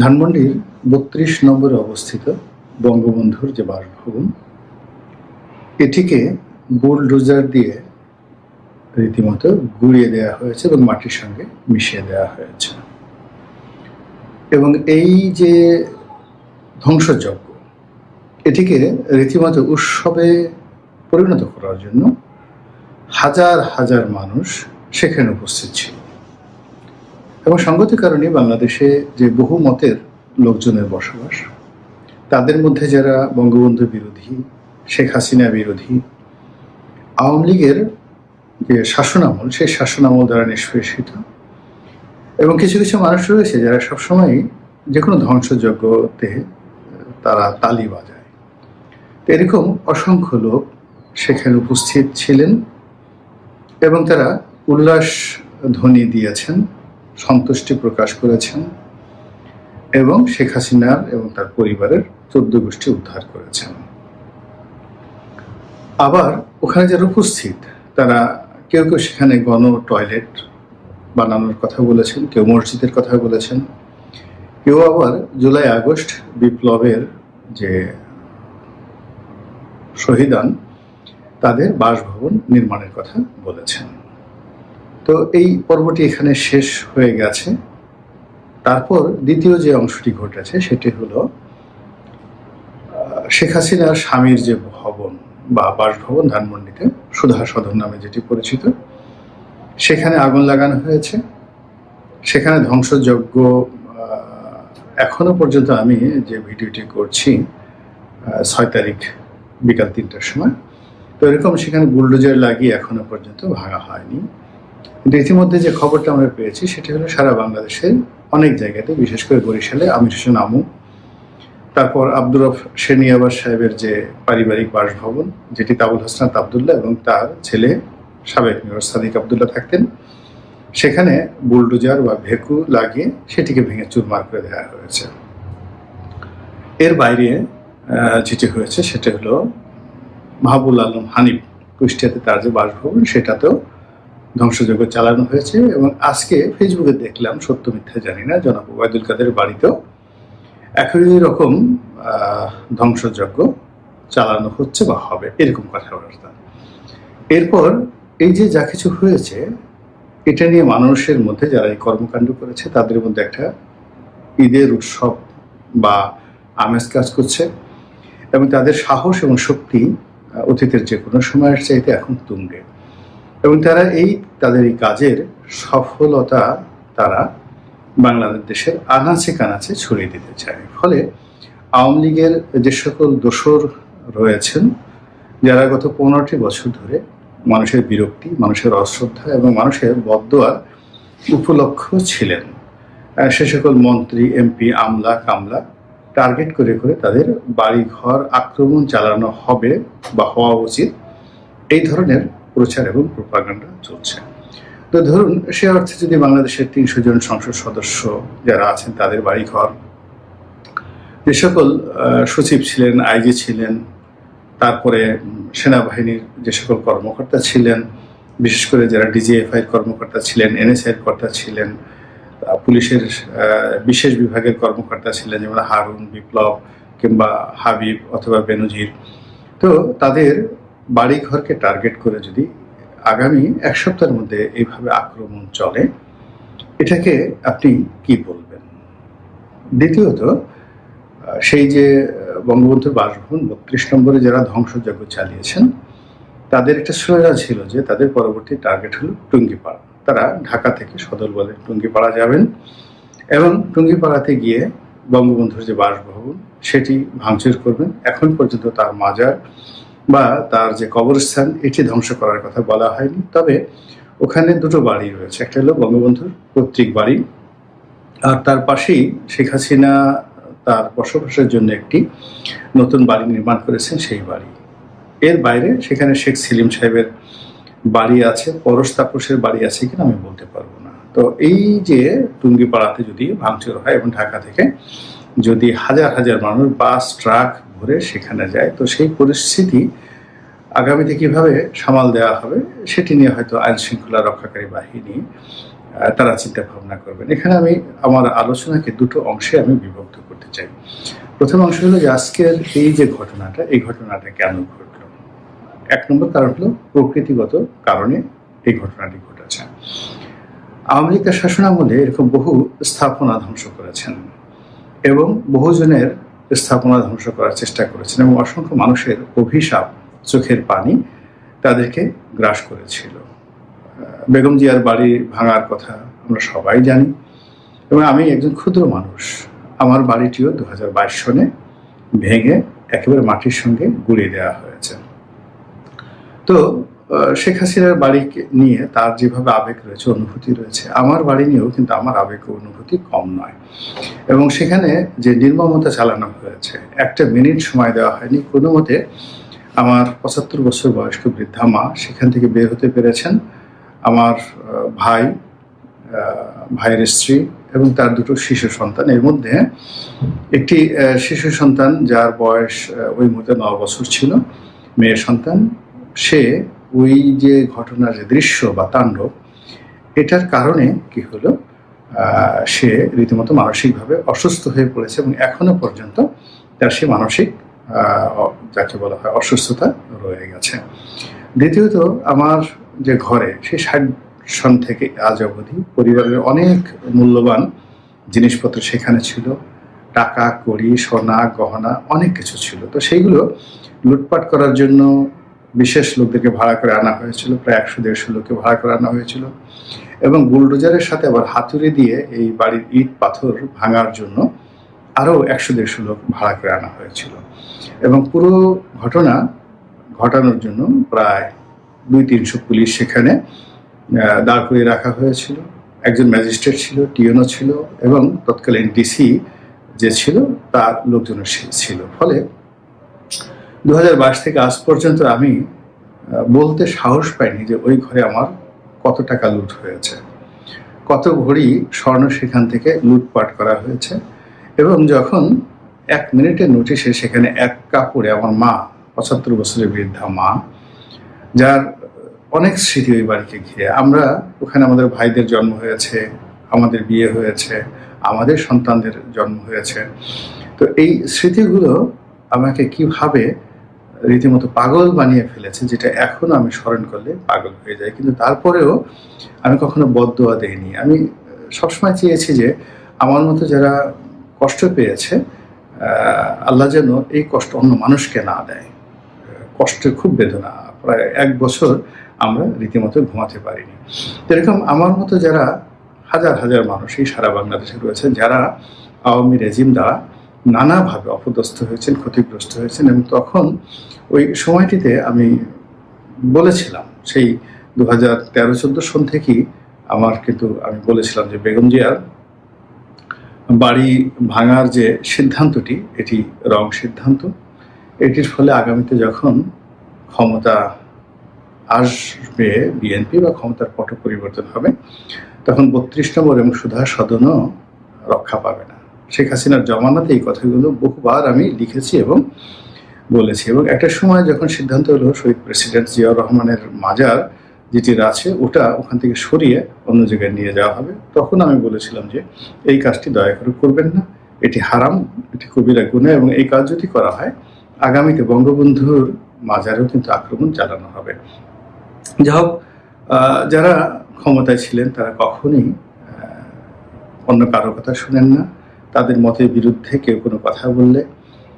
ধানমন্ডির ৩২ নম্বরে অবস্থিত বঙ্গবন্ধুর যে বাসভবন, এটিকে বুলডোজার দিয়ে রীতিমতো গুঁড়িয়ে দেওয়া হয়েছে এবং মাটির সঙ্গে মিশিয়ে দেওয়া হয়েছে। এবং এই যে ধ্বংসযজ্ঞ, এটিকে রীতিমতো উৎসবে পরিণত করার জন্য হাজার হাজার মানুষ সেখানে উপস্থিত ছিল। এবং সঙ্গতির কারণে বাংলাদেশে যে বহু মতের লোকজনের বসবাস, তাদের মধ্যে যারা বঙ্গবন্ধু বিরোধী, শেখ হাসিনা বিরোধী, আওয়ামী লীগের যে শাসনামল, সেই শাসনামল দ্বারা নিষ্পেষিত, এবং কিছু কিছু মানুষ রয়েছে যারা সবসময় যে কোনো ধ্বংসযজ্ঞতে তারা তালি বাজায়। তো এরকম অসংখ্য লোক সেখানে উপস্থিত ছিলেন এবং তারা উল্লাস ধ্বনি দিয়েছেন, সন্তুষ্টি প্রকাশ করেছেন এবং শেখ হাসিনার এবং তার পরিবারের 14 গোষ্ঠী উদ্ধার করেছেন। আবার ওখানে যারা উপস্থিত তারা কেউ কেউ সেখানে গণ টয়লেট বানানোর কথা বলেছেন, কেউ মসজিদের কথা বলেছেন, কেউ আবার জুলাই আগস্ট বিপ্লবের যে শহীদান তাদের বাসভবন নির্মাণের কথা বলেছেন। তো এই পর্বটি এখানে শেষ হয়ে গেছে। তারপর দ্বিতীয় যে অংশটি ঘটেছে সেটি হলো শেখ হাসিনার স্বামীর যে ভবন বা বাসভবন ধানমন্ডিতে, সুধা সদন নামে যেটি পরিচিত, সেখানে আগুন লাগানো হয়েছে। সেখানে ধ্বংসযজ্ঞ এখনো পর্যন্ত, আমি যে ভিডিওটি করছি 6 তারিখ বিকাল 3টার সময়, তো এরকম সেখানে বুলডোজার লাগিয়ে এখনো পর্যন্ত ভাঙা হয়নি। কিন্তু ইতিমধ্যে যে খবরটা আমরা পেয়েছি সেটি হলো সারা বাংলাদেশের অনেক জায়গাতে, বিশেষ করে বরিশালে আমির হোসেন আমু, তারপর আব্দুর রফ সেনিয়াবাস সাহেবের যে পারিবারিক বাসভবন, যেটি আবুল হাসনাত আবদুল্লাহ এবং তার ছেলে সাবেক মেয়র সাদিক আবদুল্লাহ থাকতেন, সেখানে বুলডোজার বা ভেকু লাগিয়ে সেটিকে ভেঙে চুরমার করে দেওয়া হয়েছে। এর বাইরে যেটি হয়েছে সেটা হলো মাহবুল আলম হানিফ কুষ্টিয়াতে তার যে বাসভবন, সেটাতেও ধ্বংসযজ্ঞ চালানো হয়েছে। এবং আজকে ফেসবুকে দেখলাম, সত্য মিথ্যা জানি না, জনাব ওবায়দুল কাদের বাড়িতেও একই রকম ধ্বংসযজ্ঞ চালানো হচ্ছে বা হবে, এরকম কথাবার্তা। এরপর এই যে যা কিছু হয়েছে, এটা নিয়ে মানুষের মধ্যে যারা এই কর্মকাণ্ড করেছে তাদের মধ্যে একটা ঈদের উৎসব বা আমেজ কাজ করছে এবং তাদের সাহস এবং শক্তি অতীতের যে কোনো সময়ের চাইতে এখন তুঙ্গে। এবং তারা তাদের এই কাজের সফলতা তারা বাংলাদেশের আনাচে কানাচে ছড়িয়ে দিতে চায়। ফলে আওয়ামী লীগের যে সকল দোসর রয়েছেন, যারা গত 15টি বছর ধরে মানুষের বিরক্তি, মানুষের অশ্রদ্ধা এবং মানুষের বদদোয়ার উপলক্ষ ছিলেন, সে সকল মন্ত্রী, এমপি, আমলা কামলা টার্গেট করে করে তাদের বাড়িঘর আক্রমণ চালানো হবে বা হওয়া উচিত, এই ধরনের প্রচার এবং প্রোপাগান্ডা চলছে। তো ধরুন, সে অর্থে যদি বাংলাদেশের 300 জন সংসদ সদস্য যারা আছেন তাদের বাড়িঘর, যে সকল সচিব ছিলেন, আইজি ছিলেন, তারপরে সেনাবাহিনীর যে সকল কর্মকর্তা ছিলেন, বিশেষ করে যারা ডিজিএফআই কর্মকর্তা ছিলেন, এনএসআই কর্তা ছিলেন, পুলিশের বিশেষ বিভাগের কর্মকর্তা ছিলেন, যেমন হারুন, বিপ্লব কিংবা হাবিব অথবা বেনজির, তো তাদের বাড়িঘরকে টার্গেট করে যদি আগামী 1 সপ্তাহের মধ্যে এইভাবে আক্রমণ চলে, এটাকে আপনি কি বলবেন? দ্বিতীয়ত, সেই যে বঙ্গবন্ধুর বাসভবন 32 নম্বরে যারা ধ্বংসযজ্ঞ চালিয়েছেন, তাদের একটা স্লোগান ছিল যে তাদের পরবর্তী টার্গেট হলো টুঙ্গিপাড়া। তারা ঢাকা থেকে সদর বলে টুঙ্গিপাড়া যাবেন এবং টুঙ্গিপাড়াতে গিয়ে বঙ্গবন্ধুর যে বাসভবন সেটি ভাঙচুর করবেন। এখন পর্যন্ত তার মাজার বা তার যে কবরস্থান, এটি ধ্বংস করার কথা বলা হয়নি। তবে ওখানে 2টো বাড়ি রয়েছে, একটা হলো বঙ্গবন্ধুর পৈতৃক বাড়ি, আর তার পাশেই শেখ হাসিনা তার বসবাসের জন্য একটি নতুন বাড়ি নির্মাণ করেছেন, সেই বাড়ি। এর বাইরে সেখানে শেখ সেলিম সাহেবের বাড়ি আছে, পরশ তাপসের বাড়ি আছে কিনা আমি বলতে পারবো না। তো এই যে টুঙ্গিপাড়াতে যদি ভাঙচুর হয় এবং ঢাকা থেকে যদি হাজার হাজার মানুষ বাস ট্রাক ভরে সেখানে যায়, তো সেই পরিস্থিতি আগামীতে কিভাবে সামাল দেওয়া হবে সেটি নিয়ে হয়তো আইন শৃঙ্খলা রক্ষাকারী বাহিনী তারা চিন্তা ভাবনা করবেন। এখানে আমি আমার আলোচনাকে দুটো অংশে আমি বিভক্ত করতে চাই। প্রথম অংশ হলো যে আজকের এই যে ঘটনাটা, এই ঘটনাটা কেন ঘটলো। এক নম্বর কারণ হলো প্রকৃতিগত কারণে এই ঘটনাটি ঘটেছে। আওয়ামী লীগের শাসনামলে এরকম বহু স্থাপনা ধ্বংস করেছেন এবং বহুজনের স্থাপনা ধ্বংস করার চেষ্টা করেছেন এবং অসংখ্য মানুষের অভিশাপ, চোখের পানি তাদেরকে গ্রাস করেছিল। বেগম জিয়ার বাড়ি ভাঙার কথা আমরা সবাই জানি এবং আমি একজন ক্ষুদ্র মানুষ। আমার বাড়িটিও 2022 সনে ভেঙে একেবারে মাটির সঙ্গে গুঁড়িয়ে দেওয়া হয়েছে। তো শেখ হাসিনার বাড়ি নিয়ে তার যেভাবে আবেগ রয়েছে, অনুভূতি রয়েছে, আমার বাড়ি নিয়েও কিন্তু আমার আবেগ ও অনুভূতি কম নয়। এবং সেখানে যে নির্মমতা চালানো হয়েছে, একটা মিনিট সময় দেওয়া হয়নি। কোনো মতে আমার 75 বছর বয়স্ক বৃদ্ধা মা সেখান থেকে বের হতে পেরেছেন। আমার ভাইয়ের স্ত্রী এবং তার দুটো শিশু সন্তান, এর মধ্যে একটি শিশু সন্তান যার বয়স ওই মুহূর্তে 9 বছর ছিল, মেয়ের সন্তান, সে ওই যে ঘটনার যে দৃশ্য বা তাণ্ডব, এটার কারণে কি হলো, সে রীতিমতো মানসিকভাবে অসুস্থ হয়ে পড়েছে এবং এখনো পর্যন্ত তার সে মানসিক যাকে বলা হয় অসুস্থতা রয়ে গেছে। দ্বিতীয়ত, আমার যে ঘরে সেই 60 সন থেকে আজ অবধি পরিবারের অনেক মূল্যবান জিনিসপত্র সেখানে ছিল, টাকা কড়ি, সোনা গহনা অনেক কিছু ছিল। তো সেইগুলো লুটপাট করার জন্য বিশেষ লোকদেরকে ভাড়া করে আনা হয়েছিল, প্রায় 100-150 লোককে ভাড়া করে আনা হয়েছিল এবং বুলডোজারের সাথে আবার হাতুড়ি দিয়ে এই বাড়ির ইট পাথর ভাঙার জন্য আরও 100-150 লোক ভাড়া করে আনা হয়েছিল এবং পুরো ঘটনা ঘটানোর জন্য প্রায় 200-300 পুলিশ সেখানে দাঁড় করিয়ে রাখা হয়েছিল। একজন ম্যাজিস্ট্রেট ছিল, টিএনও ছিল এবং তৎকালীন ডিসি যে ছিল তার লোকজন ছিল। ফলে 2022 থেকে আজ পর্যন্ত আমি বলতে সাহস পাইনি যে ওই ঘরে আমার কত টাকা লুট হয়েছে, কত ভরি স্বর্ণ সেখান থেকে লুটপাট করা হয়েছে। এবং যখন 1 মিনিটের নোটিশে সেখানে এক কাপড়ে আমার মা, 75 বছরের বৃদ্ধা মা, যার অনেক স্মৃতি ওই বাড়িকে ঘিরে, আমরা ওখানে আমাদের ভাইদের জন্ম হয়েছে, আমাদের বিয়ে হয়েছে, আমাদের সন্তানদের জন্ম হয়েছে। তো এই স্মৃতিগুলো আমাকে কিভাবে রীতিমতো পাগল বানিয়ে ফেলেছে, যেটা এখনো আমি স্মরণ করলে পাগল হয়ে যাই। কিন্তু তারপরেও আমি কখনো বদদোয়া দেইনি। আমি সবসময় চেয়েছি যে আমার মতো যারা কষ্ট পেয়েছে, আল্লাহ যেন এই কষ্ট অন্য মানুষকে না দেয়। কষ্টের খুব বেদনা, প্রায় 1 বছর আমরা রীতিমতো ঘুমাতে পারিনি। এরকম আমার মতো যারা হাজার হাজার মানুষ এই সারা বাংলাদেশে রয়েছেন, যারা আওয়ামী রেজিম দ্বারা নানাভাবে অপদস্থ হয়েছেন, ক্ষতিগ্রস্ত হয়েছেন। এবং তখন ওই সময়টিতে আমি বলেছিলাম, সেই 2013-14 সন থেকেই আমি বলেছিলাম যে বেগম জিয়ার বাড়ি ভাঙার যে সিদ্ধান্তটি, এটি রং সিদ্ধান্ত। এটির ফলে আগামীতে যখন ক্ষমতা আসবে বিএনপি বা ক্ষমতার পট পরিবর্তন হবে, তখন 32 নম্বর এবং সুধা সদনও রক্ষা পাবে না। শেখ হাসিনার জমানাতে এই কথাগুলো বহুবার আমি লিখেছি এবং বলেছি। এবং একটা সময় যখন সিদ্ধান্ত হলো শহীদ প্রেসিডেন্ট জিয়াউর রহমানের মাজার যেটি আছে ওটা ওখান থেকে সরিয়ে অন্য জায়গায় নিয়ে যাওয়া হবে, তখন আমি বলেছিলাম যে এই কাজটি দয়া করে করবেন না, এটি হারাম, এটি কবিরা গুনাহ এবং এই কাজ যদি করা হয় আগামীতে বঙ্গবন্ধুর মাজারেও কিন্তু আক্রমণ চালানো হবে। যাই হোক, যারা ক্ষমতায় ছিলেন তারা কখনোই অন্য কারো কথা শুনেন না। তাদের মতের বিরুদ্ধে কেউ কোনো কথা বললে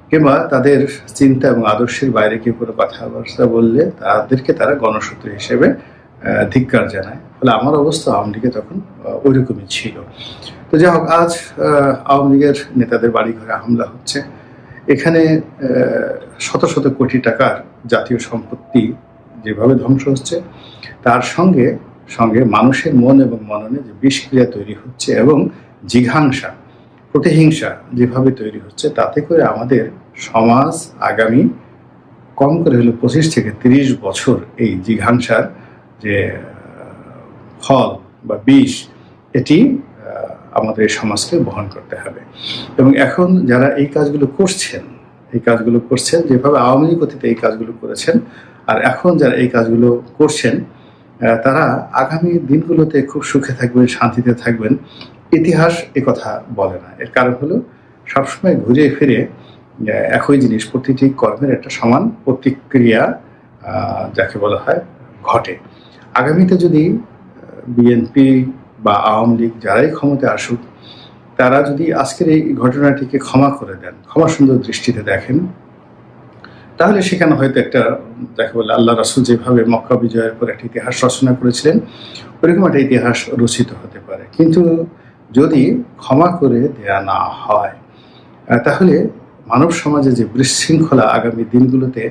কিংবা তাদের চিন্তা এবং আদর্শের বাইরে কেউ কোনো কথাবার্তা বললে তাদেরকে তারা গণশত্রু হিসেবে ধিক্কার জানায়। ফলে আমার অবস্থা আওয়ামী লীগে তখন ওইরকমই ছিল। তো যাই হোক, আজ আওয়ামী লীগের নেতাদের বাড়িঘরে হামলা হচ্ছে, এখানে শত শত কোটি টাকার জাতীয় সম্পত্তি যেভাবে ধ্বংস হচ্ছে, তার সঙ্গে সঙ্গে মানুষের মন এবং মননে যে বিষক্রিয়া তৈরি হচ্ছে এবং জিঘাংসা, প্রতিহিংসা যেভাবে তৈরি হচ্ছে, তাতে করে আমাদের সমাজ আগামী কম করে হলো 25 থেকে 30 বছর এই জিঘাংসার যে ফল বা বিষ, এটি আমাদের এই সমাজকে বহন করতে হবে। এবং এখন যারা এই কাজগুলো করছেন যেভাবে আওয়ামী লীগ অতীতে এই কাজগুলো করেছেন, আর এখন যারা এই কাজগুলো করছেন, তারা আগামী দিনগুলোতে খুব সুখে থাকবেন, শান্তিতে থাকবেন, ইতিহাস কথা বলে না। এর কারণ হলো সবসময় ঘুরে ফিরে একই জিনিস, প্রতিটি কর্মের একটা সমান প্রতিক্রিয়া যাকে বলা হয় ঘটে। আগামীতে যদি বিএনপি বা আওয়ামী লীগ যারাই ক্ষমতায় আসুক, তারা যদি আজকের এই ঘটনাটিকে ক্ষমা করে দেন, ক্ষমা সুন্দর দৃষ্টিতে দেখেন, তাহলে সেখানে হয়তো একটা যাকে বলে আল্লাহ রাসূল যেভাবে মক্কা বিজয়ের পর একটা ইতিহাস রচনা করেছিলেন, ওরকম একটা ইতিহাস রচিত হতে পারে। কিন্তু যদি ক্ষমা করে দেয়া না হয়, তাহলে মানব সমাজে যে বিশৃঙ্খলা আগামী দিনগুলোতে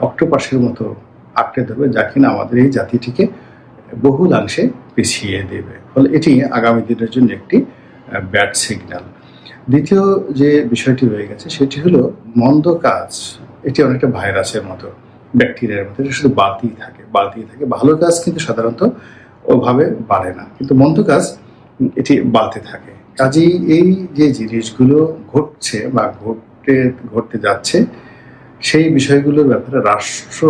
অক্টোপাসের মতো আঁকড়ে ধরবে, যা কিনা আমাদের এই জাতিটিকে বহুলাংশে পিছিয়ে দেবে। ফলে এটি আগামী দিনের জন্য একটি ব্যাড সিগন্যাল। দ্বিতীয় যে বিষয়টি রয়ে গেছে সেটি হলো মন্দ কাজ। এটি অনেকটা ভাইরাসের মতো, ব্যাকটেরিয়ার মতো, এটা শুধু বাড়তেই থাকে। ভালো কাজ কিন্তু সাধারণত ওভাবে বাড়ে না, কিন্তু মন্দ কাজ এটি বাড়তে থাকে। কাজেই এই যে জিনিসগুলো ঘটছে বা ঘটতে যাচ্ছে, সেই বিষয়গুলোর ব্যাপারে রাষ্ট্র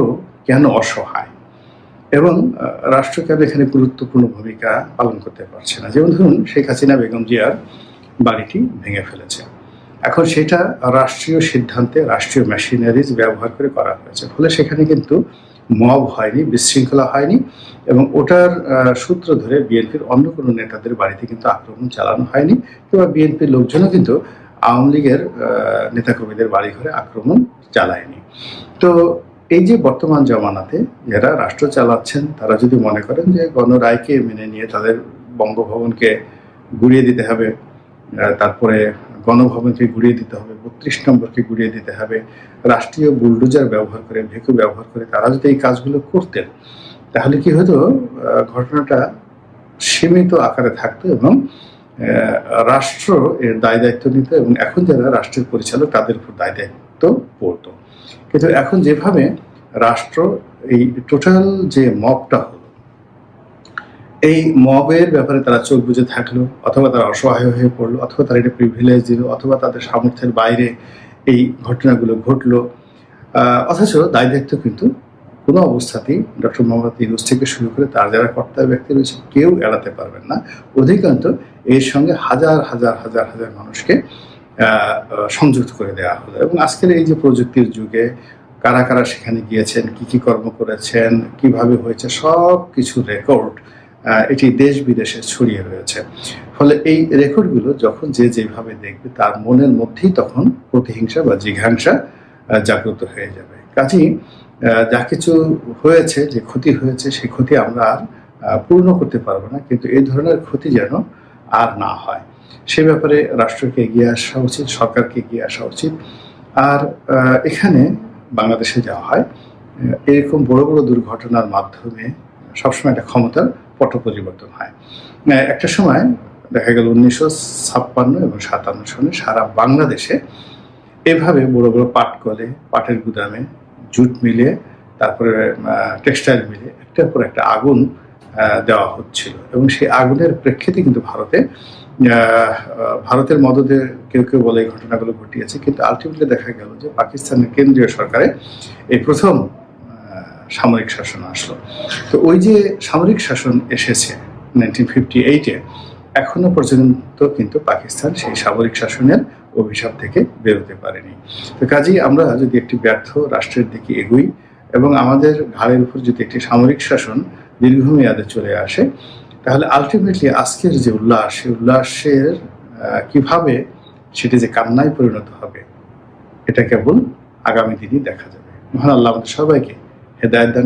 কেন অসহায় এবং রাষ্ট্র কেন এখানে গুরুত্বপূর্ণ ভূমিকা পালন করতে পারছে না। যেমন ধরুন, শেখ হাসিনা বেগম জিয়ার বাড়িটি ভেঙে ফেলেছে। এখন সেটা রাষ্ট্রীয় সিদ্ধান্তে, রাষ্ট্রীয় মেশিনারিজ ব্যবহার করে করা হয়েছে। ফলে সেখানে কিন্তু মব হয়নি, বিশৃঙ্খলা হয়নি, এবং ওটার সূত্র ধরে বিএনপির অন্য কোনো নেতাদের বাড়িতে কিন্তু আক্রমণ চালানো হয়নি, কিংবা বিএনপির লোকজনও কিন্তু আওয়ামী লীগের নেতাকর্মীদের বাড়ি ঘরে আক্রমণ চালায়নি। তো এই যে বর্তমান জমানাতে যারা রাষ্ট্র চালাচ্ছেন, তারা যদি মনে করেন যে গণরায়কে মেনে নিয়ে তাদের বঙ্গভবনকে গুড়িয়ে দিতে হবে, তারপরে গণভবনকে গুড়িয়ে দিতে হবে, ৩২ নম্বরকে গুড়িয়ে দিতে হবে, রাষ্ট্রীয় বুলডোজার ব্যবহার করে, ভেকু ব্যবহার করে তারা যদি এই কাজগুলো করতেন, তাহলে কি হতো, ঘটনাটা সীমিত আকারে থাকতো এবং রাষ্ট্র এর দায় দায়িত্ব নিত, এবং এখন যারা রাষ্ট্রের পরিচালক তাদের উপর দায় দায়িত্ব পড়তো। কিন্তু এখন যেভাবে রাষ্ট্র এই টোটাল যে মবটা হলো, এই মবের ব্যাপারে তারা চোখ বুজে থাকলো, অথবা তারা অসহায় হয়ে পড়লো, অথবা তারা এটা প্রিভিলেজ দিল, অথবা তাদের সামর্থ্যের বাইরে এই ঘটনাগুলো ঘটলো, অথচ দায় দায়িত্ব কিন্তু কোনো অবস্থাতেই ডক্টর মোহাম্মদ ইউনূস থেকে শুরু করে তার যারা কর্তা ব্যক্তি রয়েছে কেউ এড়াতে পারবেন না। অধিকাংশ এর সঙ্গে হাজার হাজার হাজার হাজার মানুষকে সংযুক্ত করে দেওয়া হলো। এবং আজকের এই যে প্রযুক্তির যুগে কারা কারা সেখানে গিয়েছেন, কি কি কর্ম করেছেন, কিভাবে হয়েছে, সব কিছু রেকর্ড এটি দেশ বিদেশে ছড়িয়ে রয়েছে। ফলে এই রেকর্ডগুলো যখন যে যেভাবে দেখবে, তার মনের মধ্যেই তখন প্রতিহিংসা বা জিঘাংসা জাগ্রত হয়ে যাবে। কাজেই যা কিছু হয়েছে, যে ক্ষতি হয়েছে, সেই ক্ষতি আমরা আর পূর্ণ করতে পারবো না, কিন্তু এই ধরনের ক্ষতি যেন আর না হয় সে ব্যাপারে রাষ্ট্রকে এগিয়ে আসা উচিত, সরকারকে এগিয়ে আসা উচিত। আর এখানে বাংলাদেশে যাওয়া হয় এরকম বড় বড় দুর্ঘটনার মাধ্যমে সবসময় একটা ক্ষমতার পট পরিবর্তন হয়। একটা সময় দেখা গেল 1956 এবং 57 সনে সারা বাংলাদেশে এভাবে বড় বড় পাট কলে, পাটের গুদামে, জুট মিলে, তারপরে টেক্সটাইল মিলে একটার পর একটা আগুন দেওয়া হচ্ছিল, এবং সেই আগুনের প্রেক্ষিতে কিন্তু ভারতের মদদে কেউ কেউ বলে এই ঘটনাগুলো ঘটিয়েছে, কিন্তু আলটিমেটলি দেখা গেল যে পাকিস্তানের কেন্দ্রীয় সরকারে এই প্রথম সামরিক শাসন আসলো। তো ওই যে সামরিক শাসন এসেছে 1958-এ, এখনো পর্যন্ত কিন্তু পাকিস্তান সেই সামরিক শাসনের অভিশাপ থেকে বেরোতে পারেনি। তো কাজেই আমরা যদি একটি ব্যর্থ রাষ্ট্রের দিকে এগোই এবং আমাদের ঘাড়ের উপর যদি একটি সামরিক শাসন দীর্ঘমেয়াদে চলে আসে, তাহলে আলটিমেটলি আজকের যে উল্লাস, সেই উল্লাসের কিভাবে সেটি যে কান্নায় পরিণত হবে, এটা কেবল আগামী দিনই দেখা যাবে। মহান আল্লাহ আমাদের সবাইকে হেদায়েত দান